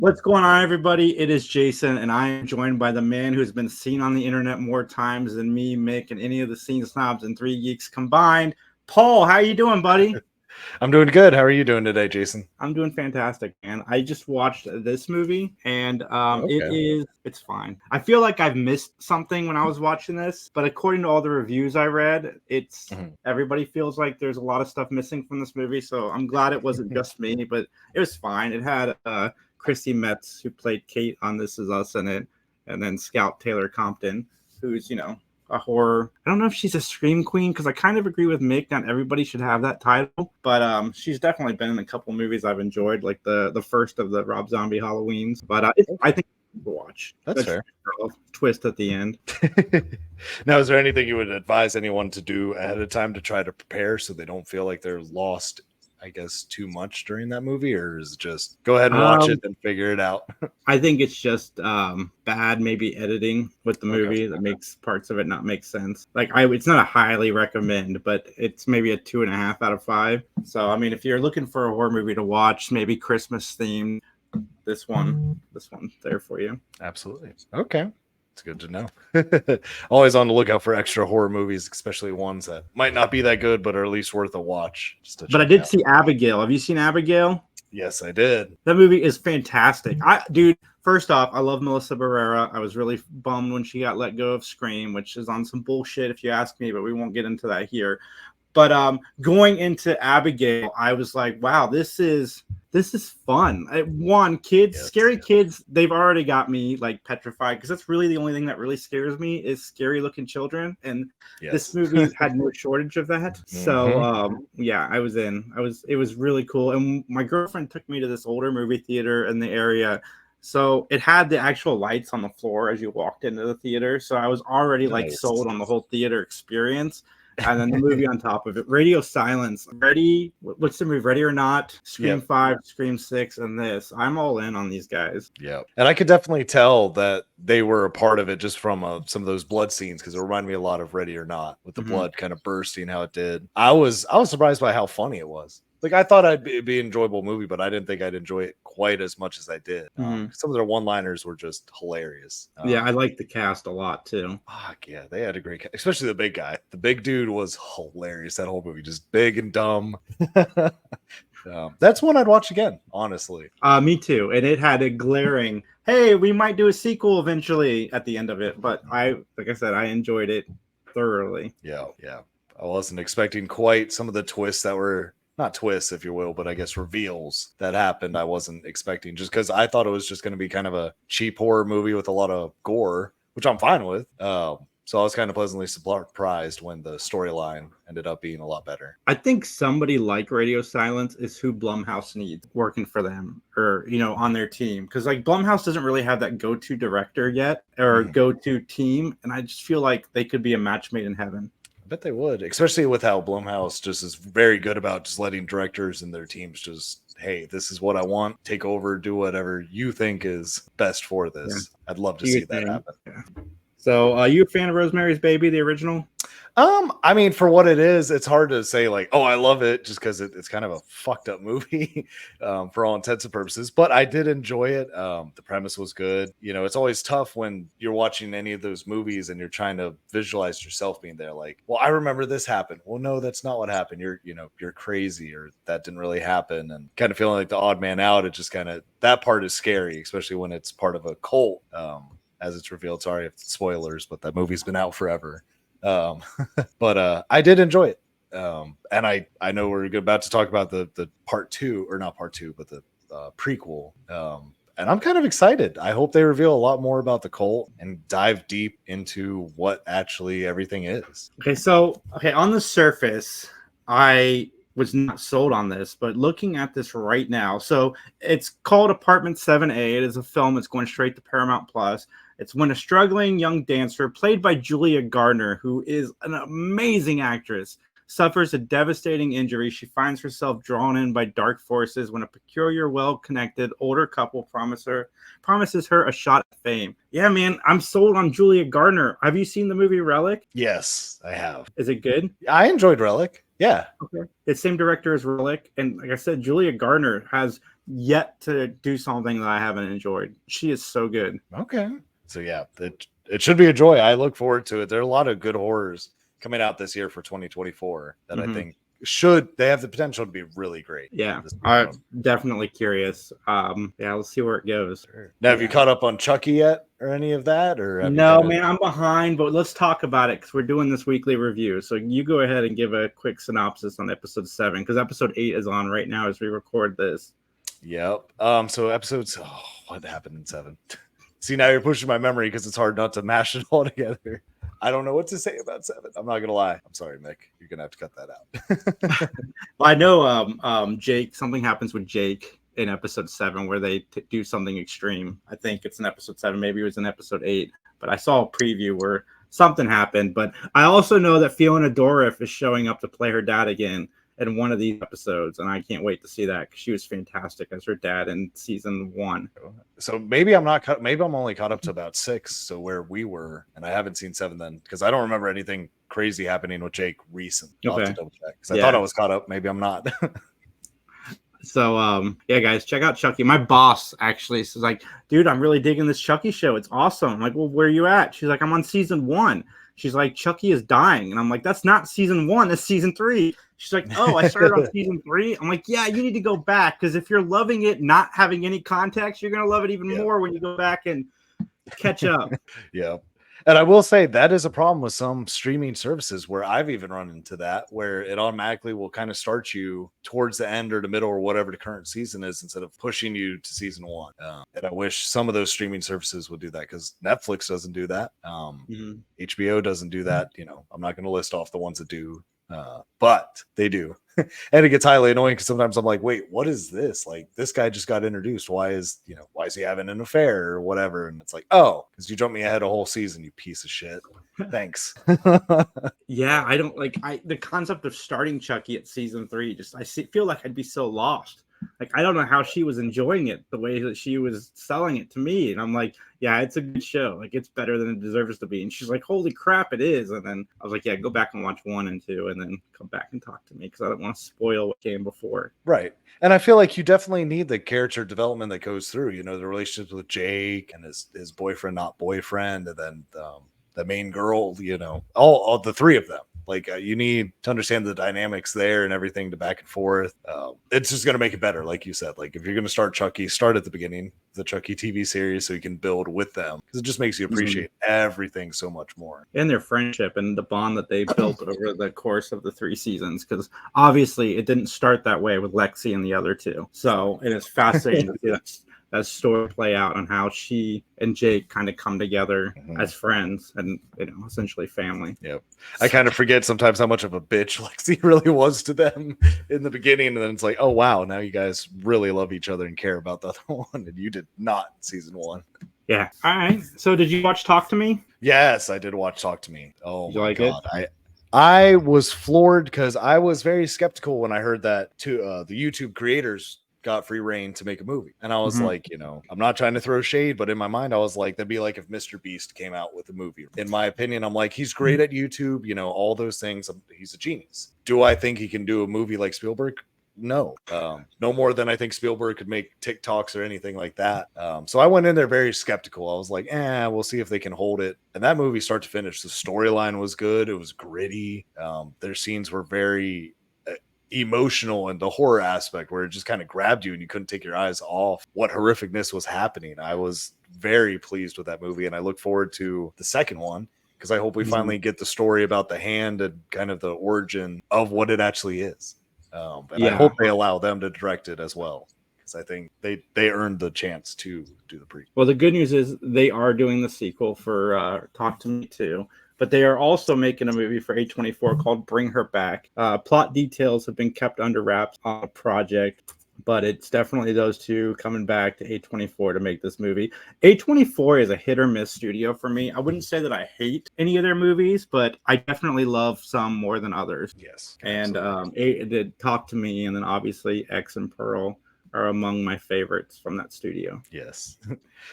What's going on, everybody? It is Jason, and I am joined by the man who's been seen on the internet more times than me, Mick, and any of the Scene Snobs and Three Geeks combined. Paul, how you doing, buddy? I'm doing good. How are you doing today, Jason? I'm doing fantastic, man. I just watched this movie, and it's fine. I feel like I've missed something when I was watching this, but according to all the reviews I read, everybody feels like there's a lot of stuff missing from this movie. So I'm glad it wasn't just me, but it was fine. It had Christy Metz, who played Kate on This Is Us, in it, and then Scout Taylor Compton, who's a horror. I don't know if she's a scream queen, because I kind of agree with Mick. Not everybody should have that title, but she's definitely been in a couple movies I've enjoyed, like the first of the Rob Zombie Halloweens. But I think we'll watch. That's fair. Twist at the end. Now, is there anything you would advise anyone to do ahead of time to try to prepare so they don't feel like they're lost, I guess, too much during that movie, or is it just go ahead and watch it and figure it out? I think it's just bad maybe editing with the movie that makes parts of it not make sense. Like it's not a highly recommend, but it's maybe a 2.5 out of 5. So I mean, if you're looking for a horror movie to watch, maybe Christmas themed, this one's there for you. Absolutely. Okay. It's good to know. Always on the lookout for extra horror movies, especially ones that might not be that good, but are at least worth a watch. But I did see Abigail. Have you seen Abigail? Yes, I did. That movie is fantastic. Dude, first off, I love Melissa Barrera. I was really bummed when she got let go of Scream, which is on some bullshit if you ask me, but we won't get into that here. But going into Abigail, I was like, wow, this is fun. Scary kids, they've already got me like petrified, because that's really the only thing that really scares me is scary looking children. And this movie had no shortage of that. So yeah, I was in. It was really cool. And my girlfriend took me to this older movie theater in the area. So it had the actual lights on the floor as you walked into the theater. So I was already like sold on the whole theater experience. And then the movie on top of it, Radio Silence. What's the movie? Ready or Not, Scream 5, Scream 6, and this. I'm all in on these guys. Yeah, and I could definitely tell that they were a part of it just from some of those blood scenes, because it reminded me a lot of Ready or Not, with the blood kind of bursting, how it did. I was surprised by how funny it was. Like, I thought it'd be an enjoyable movie, but I didn't think I'd enjoy it quite as much as I did. Some of their one-liners were just hilarious. I like the cast a lot, too. Yeah, they had a great cast, especially the big guy. The big dude was hilarious, that whole movie. Just big and dumb. That's one I'd watch again, honestly. Me too. And it had a glaring, hey, we might do a sequel eventually at the end of it. But like I said, I enjoyed it thoroughly. Yeah. I wasn't expecting quite some of the twists that were... not twists, if you will, but I guess reveals that happened. I wasn't expecting, just because I thought it was just going to be kind of a cheap horror movie with a lot of gore, which I'm fine with. So I was kind of pleasantly surprised when the storyline ended up being a lot better. I think somebody like Radio Silence is who Blumhouse needs working for them, or, on their team. Because like Blumhouse doesn't really have that go-to director yet, or go-to team. And I just feel like they could be a match made in heaven. I bet they would, especially with how Blumhouse just is very good about just letting directors and their teams just, hey, this is what I want, take over, do whatever you think is best for this. Yeah. I'd love to see that happen. Yeah. So, are you a fan of Rosemary's Baby, the original? I mean, for what it is, it's hard to say like, oh, I love it, just because it's kind of a fucked up movie for all intents and purposes. But I did enjoy it. The premise was good. It's always tough when you're watching any of those movies and you're trying to visualize yourself being there. Like, well, I remember this happened. Well, no, that's not what happened. You're crazy, or that didn't really happen, and kind of feeling like the odd man out. It just kind of, that part is scary, especially when it's part of a cult. As it's revealed, sorry if it's spoilers, but that movie's been out forever. But I did enjoy it. And I know we're about to talk about the part 2, or not part 2, but the prequel. And I'm kind of excited. I hope they reveal a lot more about the cult and dive deep into what actually everything is. Okay, on the surface, I was not sold on this, but looking at this right now, so it's called Apartment 7A. It is a film. It's going straight to Paramount Plus. It's when a struggling young dancer, played by Julia Gardner, who is an amazing actress, suffers a devastating injury. She finds herself drawn in by dark forces when a peculiar, well-connected older couple promises her a shot at fame. Yeah, man, I'm sold on Julia Gardner. Have you seen the movie Relic? Yes, I have. Is it good? I enjoyed Relic. Yeah. Okay. It's same director as Relic. And like I said, Julia Gardner has yet to do something that I haven't enjoyed. She is so good. Okay. So yeah, it should be a joy. I look forward to it. There are a lot of good horrors coming out this year for 2024 that I think they have the potential to be really great. Yeah, I'm definitely curious. Yeah, let's see where it goes. Now, have you caught up on Chucky yet or any of that? Or no, man, I'm behind, but let's talk about it because we're doing this weekly review. So you go ahead and give a quick synopsis on episode 7 because episode 8 is on right now as we record this. Yep. So episodes. Oh, what happened in 7? See, now you're pushing my memory because it's hard not to mash it all together. I don't know what to say about 7. I'm not gonna lie. I'm sorry, Mick. You're gonna have to cut that out. Well, I know Jake. Something happens with Jake in episode 7 where they do something extreme. I think it's in episode 7. Maybe it was in episode 8. But I saw a preview where something happened. But I also know that Fiona Dourif is showing up to play her dad again in one of these episodes, and I can't wait to see that because she was fantastic as her dad in season 1. So maybe I'm not. Maybe I'm only caught up to about 6. So where we were, and I haven't seen 7 then because I don't remember anything crazy happening with Jake recently. I'll have to double check because I thought I was caught up. Maybe I'm not. So yeah, guys, check out Chucky. My boss actually is like, dude, I'm really digging this Chucky show. It's awesome. I'm like, well, where are you at? She's like, I'm on season 1. She's like, Chucky is dying. And I'm like, that's not season 1, that's season 3. She's like, oh, I started on season 3. I'm like, yeah, you need to go back because if you're loving it, not having any context, you're gonna love it even more when you go back and catch up. Yeah. And I will say that is a problem with some streaming services where I've even run into that, where it automatically will kind of start you towards the end or the middle or whatever the current season is instead of pushing you to season 1. And I wish some of those streaming services would do that because Netflix doesn't do that. HBO doesn't do that. I'm not going to list off the ones that do. But they do. And it gets highly annoying because sometimes I'm like, wait, what is this? Like, this guy just got introduced. Why is he having an affair or whatever? And it's like, oh, because you jumped me ahead a whole season, you piece of shit. Thanks. Yeah, I don't like the concept of starting Chucky at season 3. Feel like I'd be so lost. Like, I don't know how she was enjoying it the way that she was selling it to me. And I'm like, yeah, it's a good show. Like, it's better than it deserves to be. And she's like, holy crap, it is. And then I was like, yeah, go back and watch 1 and 2 and then come back and talk to me because I don't want to spoil what came before. Right. And I feel like you definitely need the character development that goes through, the relationships with Jake and his boyfriend, not boyfriend, and then the main girl, all the 3 of them. Like, you need to understand the dynamics there and everything to back and forth. It's just going to make it better. Like you said, like if you're going to start Chucky, start at the beginning, the Chucky TV series, so you can build with them because it just makes you appreciate everything so much more. And their friendship and the bond that they built over the course of the 3 seasons. Because obviously it didn't start that way with Lexi and the other 2. So it is fascinating to see that story play out on how she and Jake kind of come together as friends and essentially family. Yep. I kind of forget sometimes how much of a bitch Lexi really was to them in the beginning, and then it's like, oh wow, now you guys really love each other and care about the other one, and you did not in season 1. Yeah. All right. So did you watch Talk to Me? Yes, I did watch Talk to Me. Oh my god. It? I was floored because I was very skeptical when I heard that the YouTube creators got free reign to make a movie. And I was like, I'm not trying to throw shade, but in my mind, I was like, that'd be like if Mr. Beast came out with a movie. In my opinion, I'm like, he's great at YouTube, all those things. He's a genius. Do I think he can do a movie like Spielberg? No. No more than I think Spielberg could make TikToks or anything like that. So I went in there very skeptical. I was like, we'll see if they can hold it. And that movie, start to finish, the storyline was good. It was gritty. Their scenes were very emotional, and the horror aspect where it just kind of grabbed you and you couldn't take your eyes off what horrificness was happening. I was very pleased with that movie, and I look forward to the second one because I hope we finally get the story about the hand and kind of the origin of what it actually is. I hope they allow them to direct it as well because I think they earned the chance to do the prequel. Well, the good news is they are doing the sequel for Talk to Me too. But they are also making a movie for A24 called Bring Her Back. Plot details have been kept under wraps on the project, but it's definitely those 2 coming back to A24 to make this movie. A24 is a hit or miss studio for me. I wouldn't say that I hate any of their movies, but I definitely love some more than others. Yes. And it did Talk to Me, and then obviously X and Pearl are among my favorites from that studio. Yes.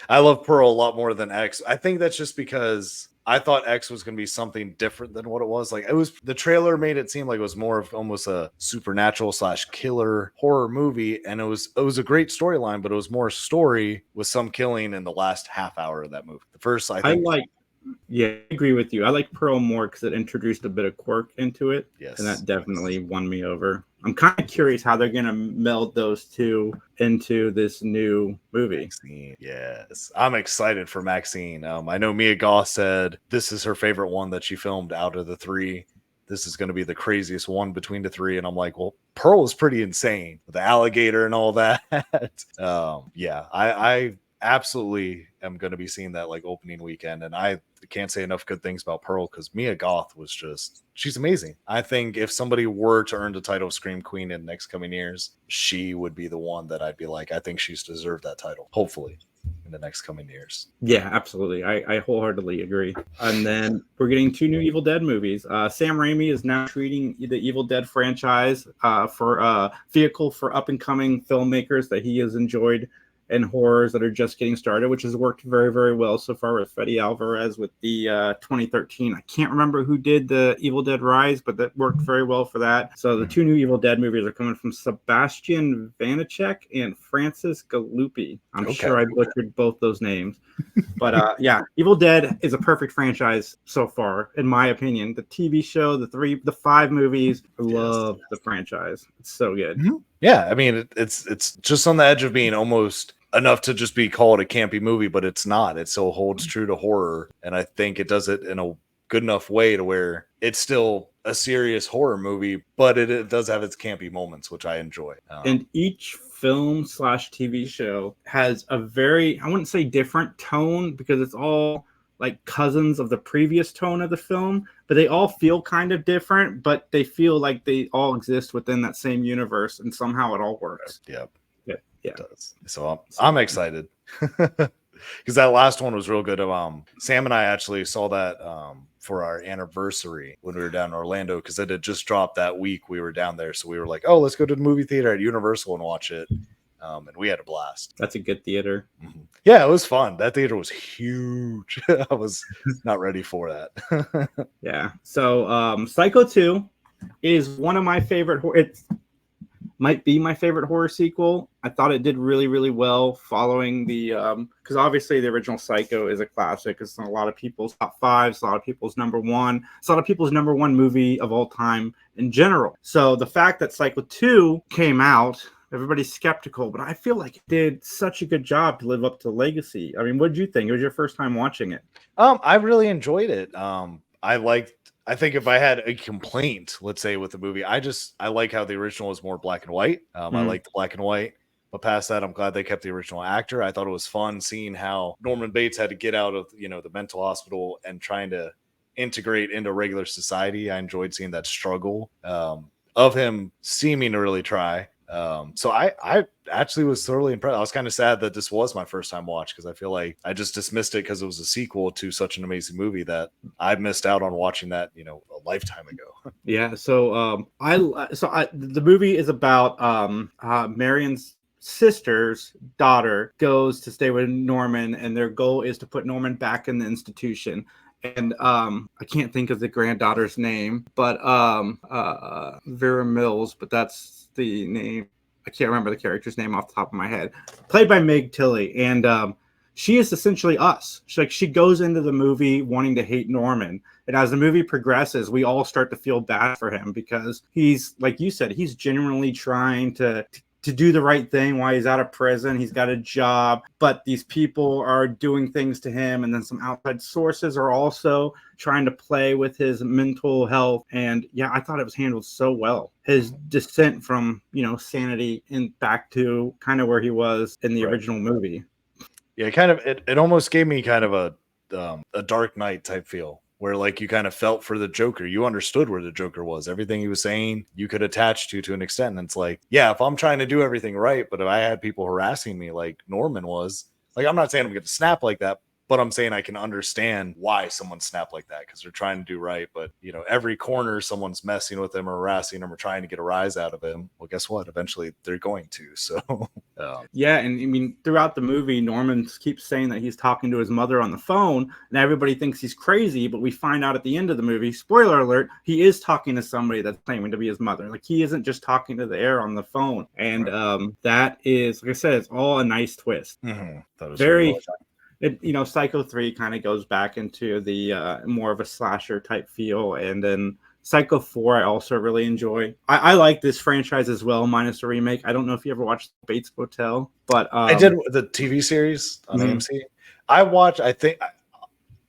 I love Pearl a lot more than X. I think that's just because I thought X was going to be something different than what it was. Like, it was, the trailer made it seem like it was more of almost a supernatural / killer horror movie, and it was a great storyline, but it was more story with some killing in the last half hour of that movie. The first, I think, yeah, I agree with you. I like Pearl more because it introduced a bit of quirk into it, yes, and that definitely won me over. I'm kind of curious how they're going to meld those two into this new movie. Maxine. Yes, I'm excited for Maxine. I know Mia Goth said this is her favorite one that she filmed out of the three. This is going to be the craziest one between the three, and I'm like, well, Pearl is pretty insane with the alligator and all that. Yeah, I absolutely am going to be seeing that like opening weekend, and I can't say enough good things about Pearl because Mia Goth was just, she's amazing. I think if somebody were to earn the title of Scream Queen in the next coming years, she would be the one that I'd be like, I think she's deserved that title, hopefully, in the next coming years. Yeah, absolutely. I wholeheartedly agree. And then we're getting 2 new Evil Dead movies. Sam Raimi is now treating the Evil Dead franchise for a vehicle for up and coming filmmakers that he has enjoyed and horrors that are just getting started, which has worked very, very well so far with Fede Alvarez with the 2013. I can't remember who did the Evil Dead Rise, but that worked very well for that. So the 2 new Evil Dead movies are coming from Sebastian Vanacek and Francis Galuppi. I'm sure I butchered both those names. But yeah, Evil Dead is a perfect franchise so far, in my opinion. The TV show, the 5 movies, I love the franchise. It's so good. Mm-hmm. Yeah, I mean, it's just on the edge of being almost enough to just be called a campy movie, but it's not. It still holds true to horror, and I think it does it in a good enough way to where it's still a serious horror movie, but it does have its campy moments, which I enjoy. And each film / TV show has a very, I wouldn't say different tone because it's all like cousins of the previous tone of the film, but they all feel kind of different, but they feel like they all exist within that same universe, and somehow it all works. Yep. Yeah. It does. So I'm excited because that last one was real good. Sam and I actually saw that for our anniversary when we were down in Orlando, because it had just dropped that week we were down there. So we were like, oh, let's go to the movie theater at Universal and watch it. And we had a blast. That's a good theater. Mm-hmm. Yeah, it was fun. That theater was huge. I was not ready for that. Yeah. So Psycho 2 is one of my favorite. It might be my favorite horror sequel. I thought it did really, really well following the because obviously the original Psycho is a classic. It's a lot of people's top 5s, a lot of people's number 1. It's a lot of people's number 1 movie of all time in general. So the fact that Psycho 2 came out, everybody's skeptical, but I feel like it did such a good job to live up to legacy. I mean, what did you think? It was your first time watching it. I really enjoyed it. I think if I had a complaint, let's say, with the movie, I like how the original was more black and white. I like the black and white, but past that, I'm glad they kept the original actor. I thought it was fun seeing how Norman Bates had to get out of, the mental hospital and trying to integrate into regular society. I enjoyed seeing that struggle of him seeming to really try. So I actually was thoroughly impressed. I was kind of sad that this was my first time watch, because I feel like I just dismissed it because it was a sequel to such an amazing movie that I missed out on watching that, a lifetime ago. Yeah. So the movie is about Marion's sister's daughter goes to stay with Norman, and their goal is to put Norman back in the institution. And I can't think of the granddaughter's name, but Vera Mills, but that's the name. I can't remember the character's name off the top of my head. Played by Meg Tilly, and she is essentially us. She goes into the movie wanting to hate Norman, and as the movie progresses, we all start to feel bad for him because he's, like you said, he's genuinely trying to do the right thing while he's out of prison. He's got a job, but these people are doing things to him. And then some outside sources are also trying to play with his mental health. And yeah, I thought it was handled so well. His descent from, sanity and back to kind of where he was in the original movie. Yeah, it almost gave me kind of a Dark Knight type feel, where like you kind of felt for the Joker. You understood where the Joker was. Everything he was saying, you could attach to an extent. And it's like, yeah, if I'm trying to do everything right, but if I had people harassing me like Norman was, like, I'm not saying I'm going to snap like that, But I'm saying I can understand why someone snapped like that, because they're trying to do right. But, you know, every corner someone's messing with them or harassing them or trying to get a rise out of him. Well, guess what? Eventually they're going to. So, yeah. And I mean, throughout the movie, Norman keeps saying that he's talking to his mother on the phone, and everybody thinks he's crazy. But we find out at the end of the movie, spoiler alert, he is talking to somebody that's claiming to be his mother. Like, he isn't just talking to the air on the phone. And that is, like I said, it's all a nice twist. that was Very. You know, Psycho 3 kind of goes back into the more of a slasher type feel. And then Psycho 4, I also really enjoy. I like this franchise as well, minus the remake. I don't know if you ever watched Bates Motel, but I did the TV series on AMC. I watched,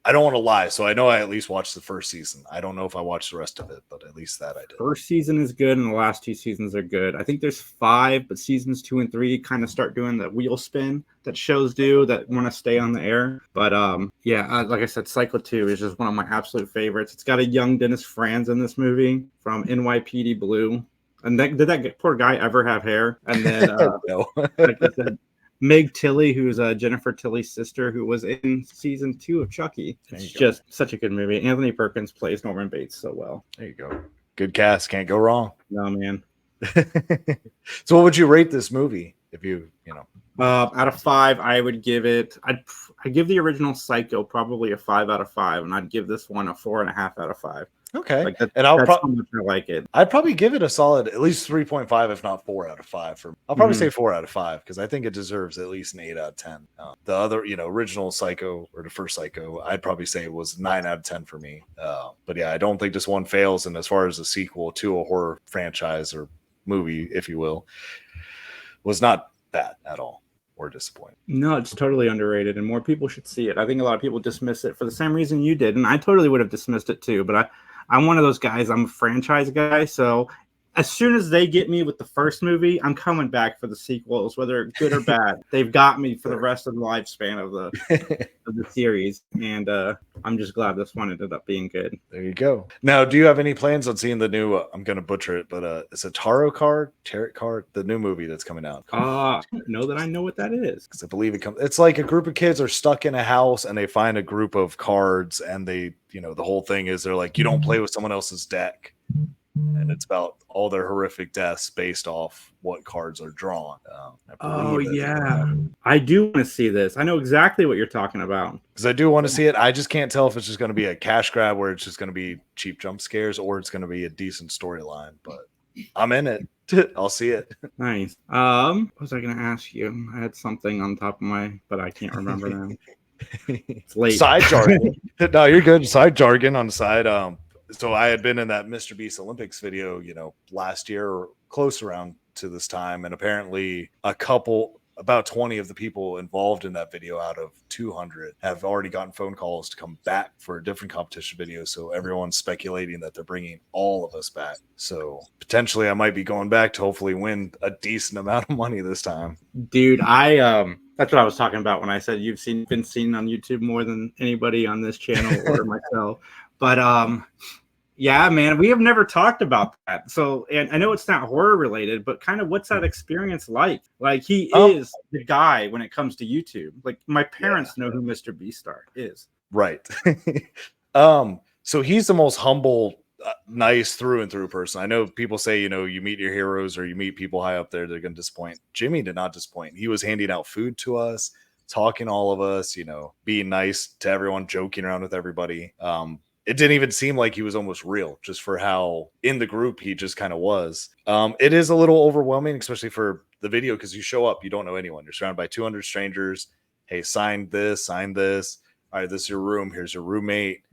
I don't want to lie, so I know I at least watched the first season. I don't know if I watched the rest of it, but at least that I did. First season is good, and the last 2 seasons are good. I think there's 5, but seasons 2 and 3 kind of start doing the wheel spin that shows do that want to stay on the air. But like I said, Psycho 2 is just one of my absolute favorites. It's got a young Dennis Franz in this movie from NYPD Blue. And did that poor guy ever have hair? And then, no. like I said, Meg Tilly, who's Jennifer Tilly's sister, who was in season 2 of Chucky. It's just such a good movie. Anthony Perkins plays Norman Bates so well. There you go. Good cast. Can't go wrong. No, man. So what would you rate this movie if you know? Out of 5, I would give it, I'd give the original Psycho probably a 5 out of 5, and I'd give this one a 4.5 out of 5. Okay. Like and that's how much I like it. I'd probably give it a solid at least 3.5, if not 4 out of 5. I'll probably say 4 out of 5, because I think it deserves at least an 8 out of 10. The other, original Psycho, or the first Psycho, I'd probably say it was 9 out of 10 for me. But yeah, I don't think this one fails. And as far as a sequel to a horror franchise or movie, if you will, was not bad at all. Or disappointing. No, it's totally underrated, and more people should see it. I think a lot of people dismiss it for the same reason you did, and I totally would have dismissed it too. But I'm one of those guys. I'm a franchise guy, so as soon as they get me with the first movie, I'm coming back for the sequels, whether good or bad. They've got me for the rest of the lifespan of the series, and I'm just glad this one ended up being good. There you go. Now, do you have any plans on seeing the new? I'm going to butcher it, but it's a tarot card, the new movie that's coming out. Know that I know what that is, because I believe it comes. It's like a group of kids are stuck in a house and they find a group of cards, and they, the whole thing is they're like, you don't play with someone else's deck. And it's about all their horrific deaths based off what cards are drawn. I do want to see this. I know exactly what you're talking about. Because I do want to see it. I just can't tell if it's just going to be a cash grab where it's just going to be cheap jump scares, or it's going to be a decent storyline. But I'm in it. I'll see it. Nice. What was I going to ask you? I had something on top of but I can't remember now. It's late. Side jargon. No, you're good. Side jargon on the side. So I had been in that Mr. Beast Olympics video, last year or close around to this time. And apparently about 20 of the people involved in that video out of 200 have already gotten phone calls to come back for a different competition video. So everyone's speculating that they're bringing all of us back. So potentially I might be going back to hopefully win a decent amount of money this time. Dude, that's what I was talking about when I said you've been seen on YouTube more than anybody on this channel or myself. But yeah, man, we have never talked about that. So, and I know it's not horror related, but kind of what's that experience like? Like, he is the guy when it comes to YouTube. Like, my parents know who Mr. Beastar is. Right. So he's the most humble, nice through and through person. I know people say, you meet your heroes or you meet people high up there, they're going to disappoint. Jimmy did not disappoint. He was handing out food to us, talking to all of us, being nice to everyone, joking around with everybody. It didn't even seem like he was almost real, just for how in the group he just kind of was. It is a little overwhelming, especially for the video, because you show up, you don't know anyone. You're surrounded by 200 strangers. Hey, sign this. All right, this is your room. Here's your roommate.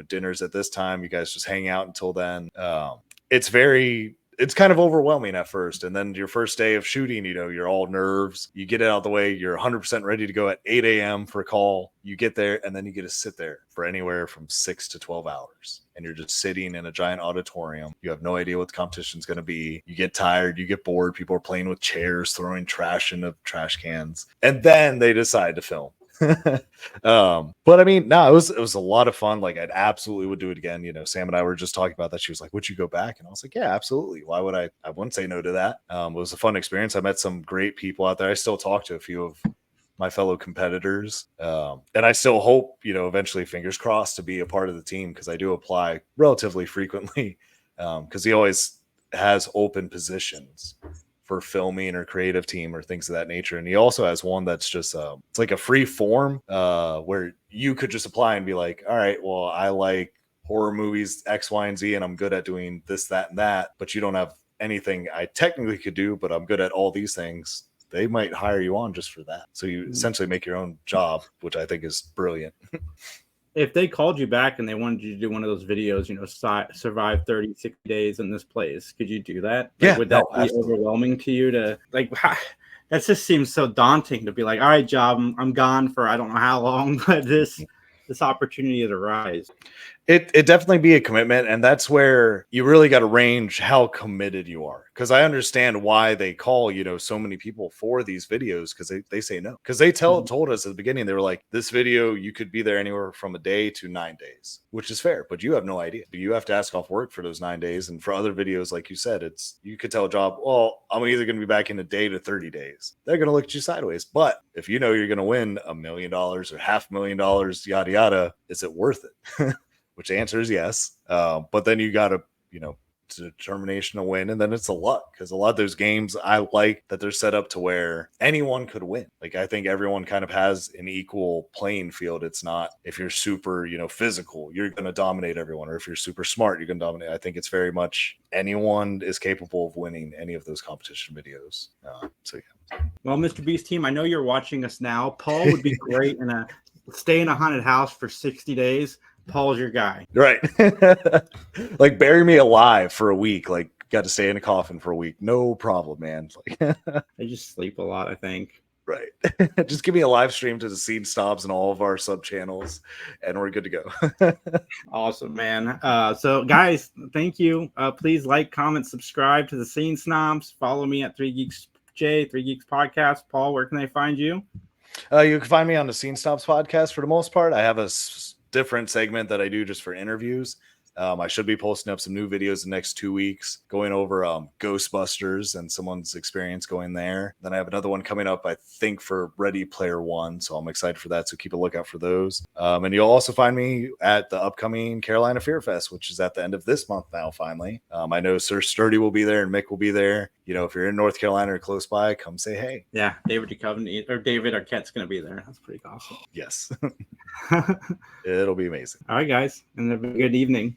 Dinner's at this time. You guys just hang out until then. It's kind of overwhelming at first. And then your first day of shooting, you're all nerves. You get it out of the way. You're 100% ready to go at 8 a.m. for a call. You get there, and then you get to sit there for anywhere from 6 to 12 hours. And you're just sitting in a giant auditorium. You have no idea what the competition's going to be. You get tired. You get bored. People are playing with chairs, throwing trash into trash cans. And then they decide to film. But I mean, no, it was a lot of fun. Like, I'd absolutely would do it again. Sam and I were just talking about that. She was like, would you go back? And I was like, yeah, absolutely. Why would I wouldn't say no to that. It was a fun experience. I met some great people out there. I still talk to a few of my fellow competitors. And I still hope, eventually, fingers crossed, to be a part of the team, because I do apply relatively frequently, because he always has open positions for filming or creative team or things of that nature. And he also has one that's just it's like a free form where you could just apply and be like, all right, well, I like horror movies X, Y, and Z, and I'm good at doing this, that, and that, but you don't have anything I technically could do, but I'm good at all these things. They might hire you on just for that. So you essentially make your own job, which I think is brilliant. If they called you back and they wanted you to do one of those videos, survive 30, 60 days in this place, could you do that? Like, would that be absolutely overwhelming to you to like, that just seems so daunting to be like, all right, job, I'm gone for, I don't know how long, but this opportunity has arisen. It definitely be a commitment, and that's where you really got to range how committed you are. Because I understand why they call so many people for these videos, because they say no. Because they told us at the beginning, they were like, this video you could be there anywhere from a day to 9 days, which is fair, but you have no idea. You have to ask off work for those 9 days, and for other videos, like you said, you could tell a job, well, I'm either going to be back in a day to 30 days. They're going to look at you sideways. But if you're going to win $1 million or $500,000, yada yada, is it worth it? Which the answer is yes. But then you got to, determination to win. And then it's a luck, because a lot of those games, I like that they're set up to where anyone could win. Like, I think everyone kind of has an equal playing field. It's not, if you're super, physical, you're going to dominate everyone. Or if you're super smart, you're going to dominate. I think it's very much anyone is capable of winning any of those competition videos. So, yeah. Well, Mr. Beast team, I know you're watching us now. Paul would be great stay in a haunted house for 60 days. Paul's your guy. Right. Like, bury me alive for a week. Like, got to stay in a coffin for a week. No problem, man. They just sleep a lot, I think. Right. Just give me a live stream to the Scene Snobs and all of our sub channels, and we're good to go. Awesome, man. So, guys, thank you. Please like, comment, subscribe to the Scene Snobs. Follow me at 3 Geeks J, 3 Geeks Podcast. Paul, where can they find you? You can find me on the Scene Snobs podcast for the most part. I have a different segment that I do just for interviews. I should be posting up some new videos the next 2 weeks going over Ghostbusters and someone's experience going there. Then I have another one coming up, I think, for Ready Player One. So I'm excited for that. So keep a lookout for those. And you'll also find me at the upcoming Carolina Fear Fest, which is at the end of this month now, finally. I know Sir Sturdy will be there and Mick will be there. If you're in North Carolina or close by, come say hey. Yeah, David Duchovny or David Arquette's going to be there. That's pretty awesome. Yes. It'll be amazing. All right, guys. And have a good evening.